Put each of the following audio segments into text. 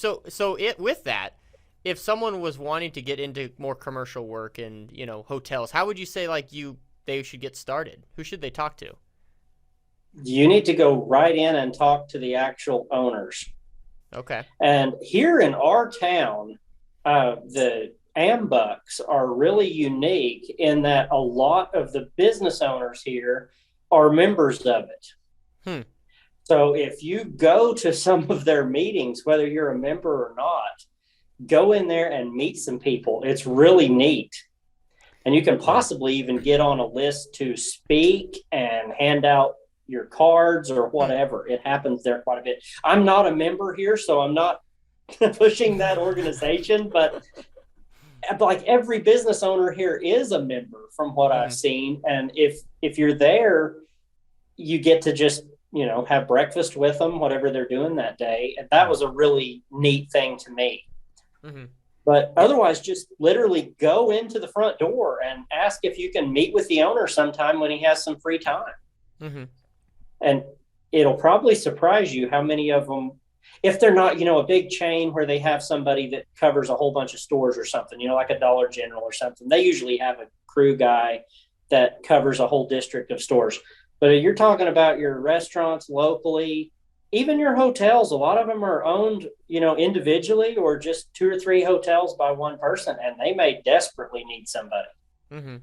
With that, if someone was wanting to get into more commercial work and, hotels, how would you say they should get started? Who should they talk to? You need to go right in and talk to the actual owners. Okay. And here in our town, the Ambucks are really unique in that a lot of the business owners here are members of it. Hmm. So if you go to some of their meetings, whether you're a member or not, go in there and meet some people. It's really neat. And you can possibly even get on a list to speak and hand out your cards or whatever. It happens there quite a bit. I'm not a member here, so I'm not pushing that organization, but like every business owner here is a member from what I've seen. And if you're there, you get to just, have breakfast with them, whatever they're doing that day. And that was a really neat thing to me. Mm-hmm. But otherwise, just literally go into the front door and ask if you can meet with the owner sometime when he has some free time. Mm-hmm. And it'll probably surprise you how many of them, if they're not, a big chain where they have somebody that covers a whole bunch of stores or something, like a Dollar General or something, they usually have a crew guy that covers a whole district of stores. But you're talking about your restaurants locally, even your hotels, a lot of them are owned, individually or just 2 or 3 hotels by one person, and they may desperately need somebody. Mm-hmm.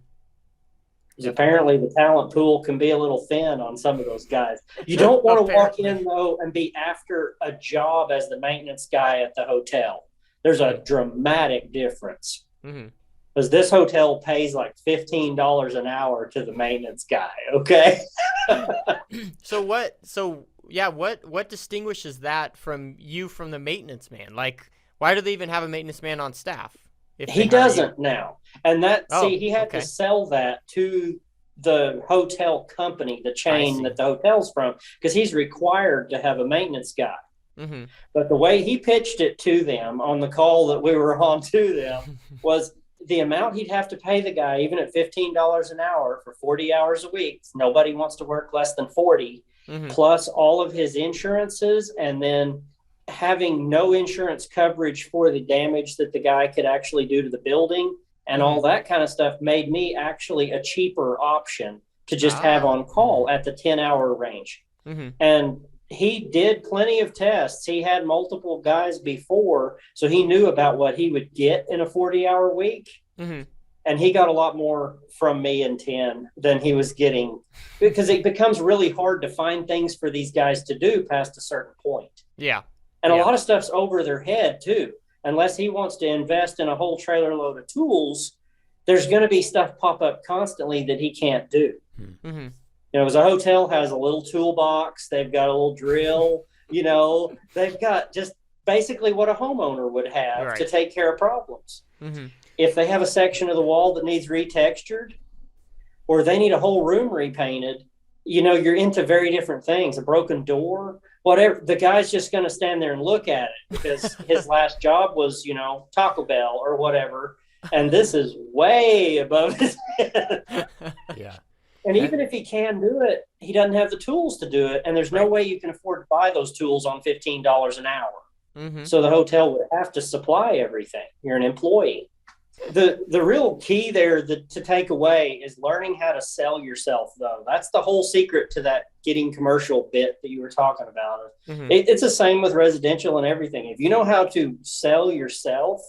Because apparently the talent pool can be a little thin on some of those guys. You don't want to walk in, though, and be after a job as the maintenance guy at the hotel. There's a dramatic difference. Mm-hmm. Because this hotel pays like $15 an hour to the maintenance guy, okay? What distinguishes that from the maintenance man? Like, why do they even have a maintenance man on staff? He doesn't now. And he had to sell that to the hotel company, the chain that the hotel's from, because he's required to have a maintenance guy. Mm-hmm. But the way he pitched it to them on the call that we were on to them was the amount he'd have to pay the guy, even at $15 an hour for 40 hours a week. Nobody wants to work less than 40, plus all of his insurances, and then having no insurance coverage for the damage that the guy could actually do to the building and all that kind of stuff made me actually a cheaper option to just have on call at the 10-hour range. Mm-hmm. And he did plenty of tests. He had multiple guys before, so he knew about what he would get in a 40-hour week. Mm-hmm. And he got a lot more from me in 10 than he was getting, because it becomes really hard to find things for these guys to do past a certain point. Yeah. And a lot of stuff's over their head, too. Unless he wants to invest in a whole trailer load of tools, there's going to be stuff pop up constantly that he can't do. Mm-hmm. As a hotel has a little toolbox, they've got a little drill, they've got just basically what a homeowner would have to take care of problems. Mm-hmm. If they have a section of the wall that needs retextured, or they need a whole room repainted, you're into very different things. A broken door, whatever, the guy's just going to stand there and look at it because his last job was, Taco Bell or whatever. And this is way above his head. Yeah. And even if he can do it, he doesn't have the tools to do it. And there's no way you can afford to buy those tools on $15 an hour. Mm-hmm. So the hotel would have to supply everything. You're an employee. The real key there to take away is learning how to sell yourself, though. That's the whole secret to that getting commercial bit that you were talking about. Mm-hmm. It's the same with residential and everything. If you know how to sell yourself,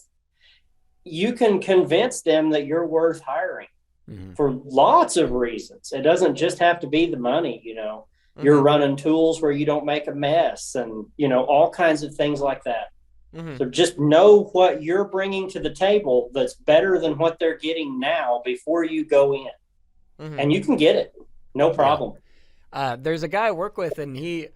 you can convince them that you're worth hiring. Mm-hmm. For lots of reasons. It doesn't just have to be the money, Mm-hmm. You're running tools where you don't make a mess and, all kinds of things like that. Mm-hmm. So just know what you're bringing to the table that's better than what they're getting now before you go in. Mm-hmm. And you can get it. No problem. Yeah. There's a guy I work with, and he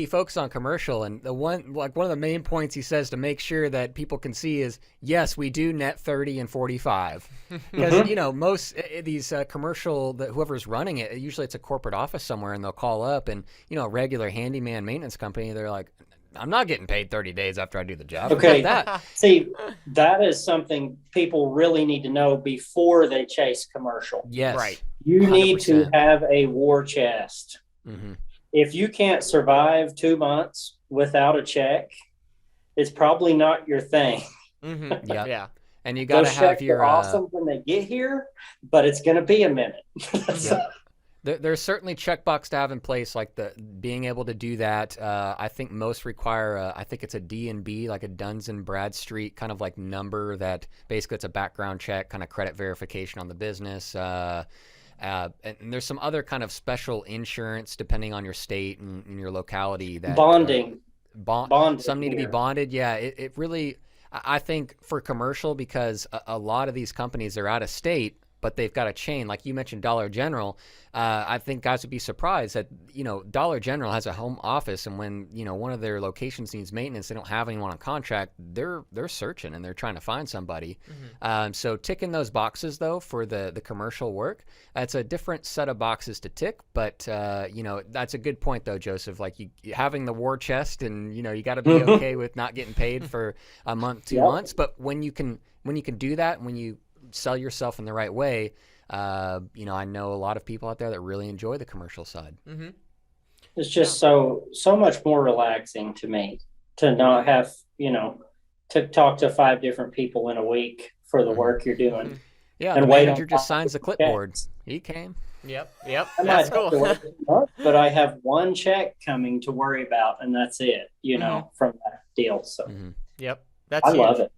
focuses on commercial, and one of the main points he says to make sure that people can see is, yes, we do net 30 and 45. Because, mm-hmm. Most these commercial, whoever's running it, usually it's a corporate office somewhere, and they'll call up, and, a regular handyman maintenance company, they're like, I'm not getting paid 30 days after I do the job. Okay. That. See, that is something people really need to know before they chase commercial. Yes. Right. You 100%. Need to have a war chest. Mm-hmm. If you can't survive 2 months without a check, it's probably not your thing. Mm-hmm. Yeah. Yeah. And you got to Those have checks your are awesome when they get here, but it's going to be a minute. So, There's certainly checkbox to have in place, like the being able to do that. I think most require, I think it's a D&B, like a Duns and Bradstreet kind of like number that basically it's a background check, kind of credit verification on the business. And there's some other kind of special insurance depending on your state and your locality. That bonding. Bonding some need to be here. bonded. Yeah, it really, I think for commercial, because a lot of these companies are out of state, but they've got a chain. Like you mentioned Dollar General. I think guys would be surprised that, Dollar General has a home office, and when, one of their locations needs maintenance, they don't have anyone on contract, they're searching and they're trying to find somebody. So ticking those boxes, though, for the commercial work, it's a different set of boxes to tick. But, that's a good point, though, Joseph. Like you having the war chest, and, you got to be okay with not getting paid for a month, 2 months. But when you can do that, when you sell yourself in the right way, I know a lot of people out there that really enjoy the commercial side. Mm-hmm. It's just so much more relaxing to me to not have, to talk to 5 different people in a week for the work you're doing. Yeah, and the wait manager on just signs the clipboard. checks. He came. Yep. I might That's have cool. to work this month, but I have one check coming to worry about, and that's it, from that deal. So Yep. That's I huge. love it.